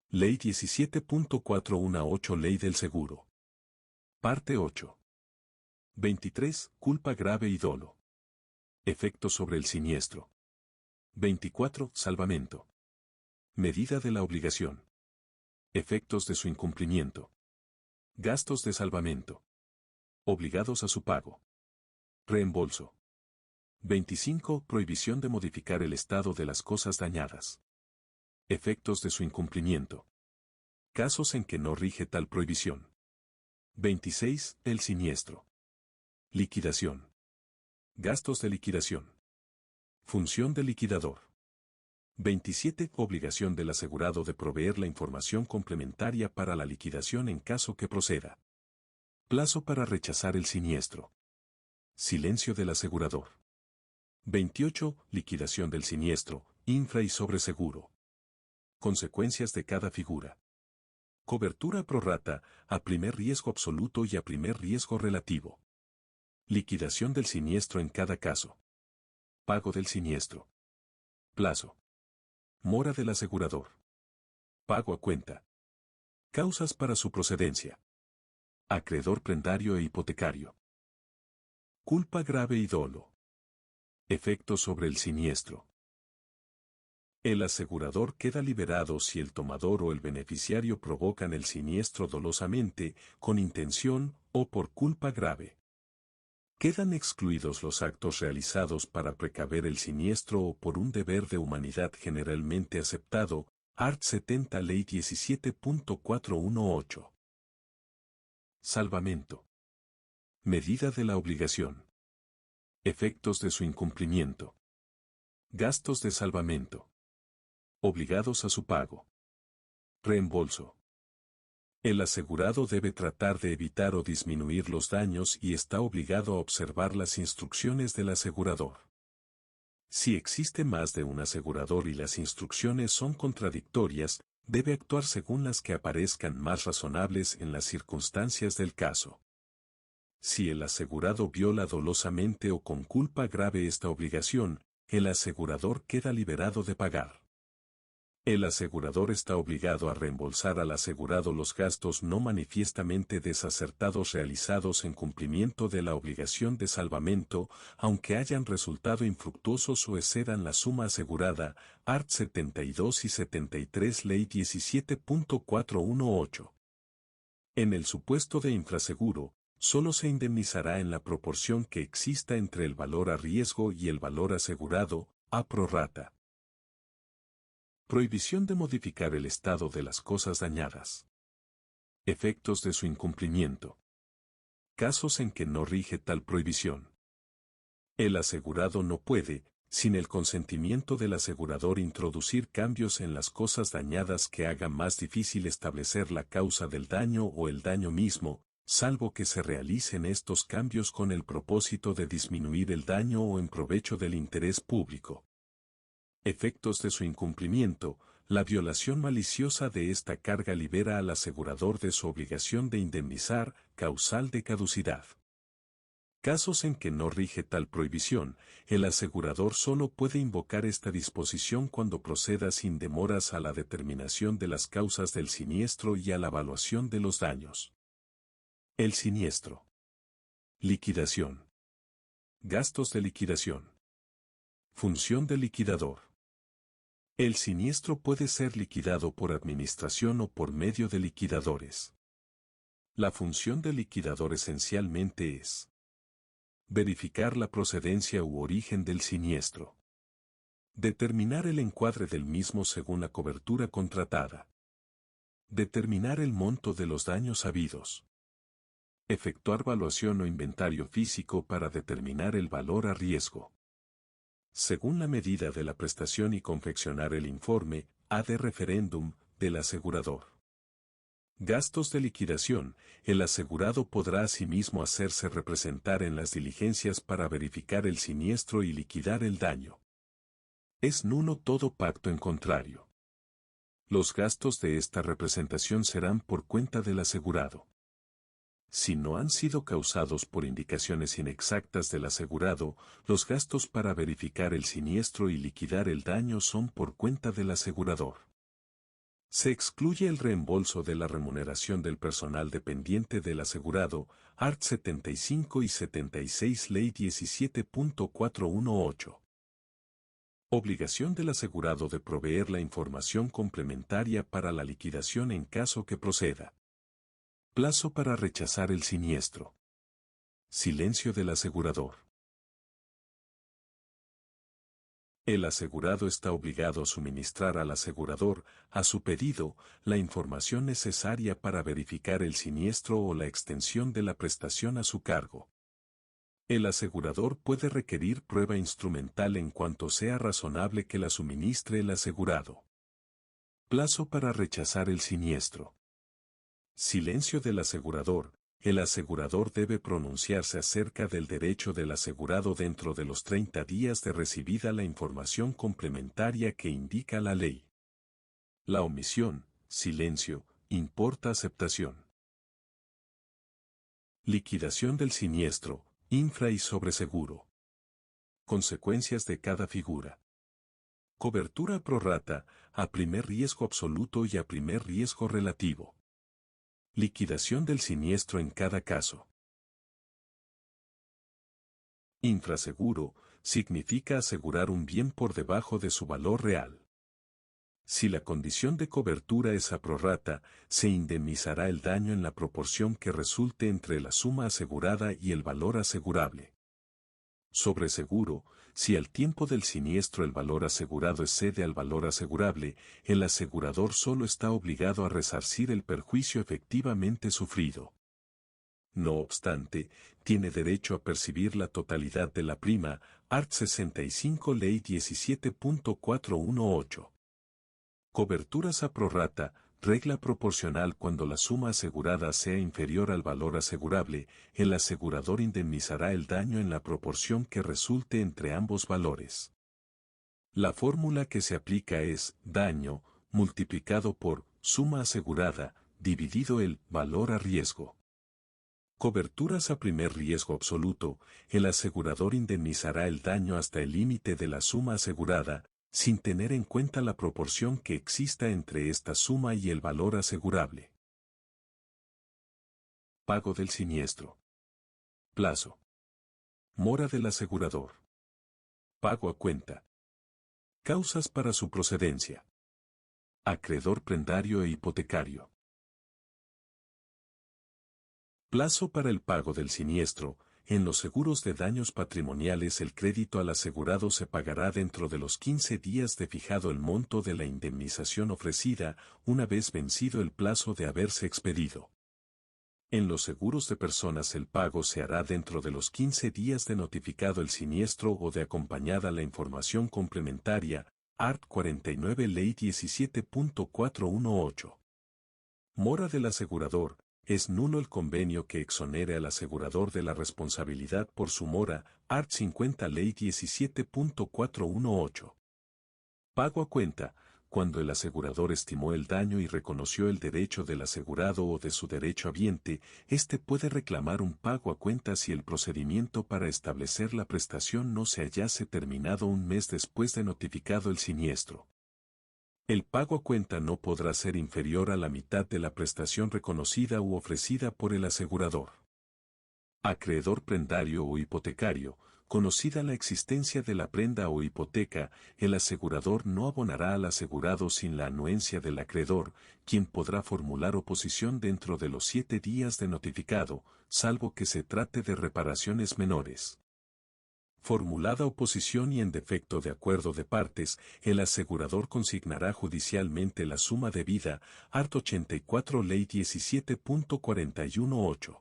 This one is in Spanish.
Ley 17.418 Ley del Seguro. Parte 8. 23. Culpa grave y dolo. Efectos sobre el siniestro. 24. Salvamento. Medida de la obligación. Efectos de su incumplimiento. Gastos de salvamento. Obligados a su pago. Reembolso. 25. Prohibición de modificar el estado de las cosas dañadas. Efectos de su incumplimiento. Casos en que no rige tal prohibición. 26. El siniestro. Liquidación. Gastos de liquidación. Función del liquidador. 27. Obligación del asegurado de proveer la información complementaria para la liquidación en caso que proceda. Plazo para rechazar el siniestro. Silencio del asegurador. 28. Liquidación del siniestro, infra y sobreseguro. Consecuencias de cada figura. Cobertura pro rata, a primer riesgo absoluto y a primer riesgo relativo. Liquidación del siniestro en cada caso. Pago del siniestro. Plazo. Mora del asegurador. Pago a cuenta. Causas para su procedencia. Acreedor prendario e hipotecario. Culpa grave y dolo. Efectos sobre el siniestro. El asegurador queda liberado si el tomador o el beneficiario provocan el siniestro dolosamente, con intención o por culpa grave. Quedan excluidos los actos realizados para precaver el siniestro o por un deber de humanidad generalmente aceptado, art. 70 Ley 17.418. Salvamento. Medida de la obligación. Efectos de su incumplimiento. Gastos de salvamento. Obligados a su pago. Reembolso. El asegurado debe tratar de evitar o disminuir los daños y está obligado a observar las instrucciones del asegurador. Si existe más de un asegurador y las instrucciones son contradictorias, debe actuar según las que aparezcan más razonables en las circunstancias del caso. Si el asegurado viola dolosamente o con culpa grave esta obligación, el asegurador queda liberado de pagar. El asegurador está obligado a reembolsar al asegurado los gastos no manifiestamente desacertados realizados en cumplimiento de la obligación de salvamento, aunque hayan resultado infructuosos o excedan la suma asegurada, art. 72 y 73 Ley 17.418. En el supuesto de infraseguro, solo se indemnizará en la proporción que exista entre el valor a riesgo y el valor asegurado, a prorrata. Prohibición de modificar el estado de las cosas dañadas. Efectos de su incumplimiento. Casos en que no rige tal prohibición. El asegurado no puede, sin el consentimiento del asegurador, introducir cambios en las cosas dañadas que hagan más difícil establecer la causa del daño o el daño mismo, salvo que se realicen estos cambios con el propósito de disminuir el daño o en provecho del interés público. Efectos de su incumplimiento. La violación maliciosa de esta carga libera al asegurador de su obligación de indemnizar, causal de caducidad. Casos en que no rige tal prohibición, el asegurador solo puede invocar esta disposición cuando proceda sin demoras a la determinación de las causas del siniestro y a la evaluación de los daños. El siniestro. Liquidación. Gastos de liquidación. Función del liquidador. El siniestro puede ser liquidado por administración o por medio de liquidadores. La función del liquidador esencialmente es verificar la procedencia u origen del siniestro. Determinar el encuadre del mismo según la cobertura contratada. Determinar el monto de los daños habidos. Efectuar valuación o inventario físico para determinar el valor a riesgo. Según la medida de la prestación y confeccionar el informe, ad referendum, del asegurador. Gastos de liquidación. El asegurado podrá asimismo hacerse representar en las diligencias para verificar el siniestro y liquidar el daño. Es nulo todo pacto en contrario. Los gastos de esta representación serán por cuenta del asegurado. Si no han sido causados por indicaciones inexactas del asegurado, los gastos para verificar el siniestro y liquidar el daño son por cuenta del asegurador. Se excluye el reembolso de la remuneración del personal dependiente del asegurado, art. 75 y 76 Ley 17.418. Obligación del asegurado de proveer la información complementaria para la liquidación en caso que proceda. Plazo para rechazar el siniestro. Silencio del asegurador. El asegurado está obligado a suministrar al asegurador, a su pedido, la información necesaria para verificar el siniestro o la extensión de la prestación a su cargo. El asegurador puede requerir prueba instrumental en cuanto sea razonable que la suministre el asegurado. Plazo para rechazar el siniestro. Silencio del asegurador. El asegurador debe pronunciarse acerca del derecho del asegurado dentro de los 30 días de recibida la información complementaria que indica la ley. La omisión, silencio, importa aceptación. Liquidación del siniestro, infra y sobreseguro. Consecuencias de cada figura. Cobertura pro rata, a primer riesgo absoluto y a primer riesgo relativo. Liquidación del siniestro en cada caso. Infraseguro, significa asegurar un bien por debajo de su valor real. Si la condición de cobertura es a prorrata, se indemnizará el daño en la proporción que resulte entre la suma asegurada y el valor asegurable. Sobreseguro, si al tiempo del siniestro el valor asegurado excede al valor asegurable, el asegurador solo está obligado a resarcir el perjuicio efectivamente sufrido. No obstante, tiene derecho a percibir la totalidad de la prima, art. 65 Ley 17.418. Coberturas a prorrata, regla proporcional cuando la suma asegurada sea inferior al valor asegurable, el asegurador indemnizará el daño en la proporción que resulte entre ambos valores. La fórmula que se aplica es daño multiplicado por suma asegurada dividido el valor a riesgo. Coberturas a primer riesgo absoluto, el asegurador indemnizará el daño hasta el límite de la suma asegurada, sin tener en cuenta la proporción que exista entre esta suma y el valor asegurable. Pago del siniestro. Plazo. Mora del asegurador. Pago a cuenta. Causas para su procedencia. Acreedor prendario e hipotecario. Plazo para el pago del siniestro. En los seguros de daños patrimoniales el crédito al asegurado se pagará dentro de los 15 días de fijado el monto de la indemnización ofrecida, una vez vencido el plazo de haberse expedido. En los seguros de personas el pago se hará dentro de los 15 días de notificado el siniestro o de acompañada la información complementaria, art. 49 Ley 17.418. Mora del asegurador. Es nulo el convenio que exonere al asegurador de la responsabilidad por su mora, art. 50 Ley 17.418. Pago a cuenta, cuando el asegurador estimó el daño y reconoció el derecho del asegurado o de su derecho habiente, éste puede reclamar un pago a cuenta si el procedimiento para establecer la prestación no se hallase terminado un mes después de notificado el siniestro. El pago a cuenta no podrá ser inferior a la mitad de la prestación reconocida u ofrecida por el asegurador. Acreedor prendario o hipotecario. Conocida la existencia de la prenda o hipoteca, el asegurador no abonará al asegurado sin la anuencia del acreedor, quien podrá formular oposición dentro de los 7 días de notificado, salvo que se trate de reparaciones menores. Formulada oposición y en defecto de acuerdo de partes, el asegurador consignará judicialmente la suma debida, art. 84 Ley 17.418.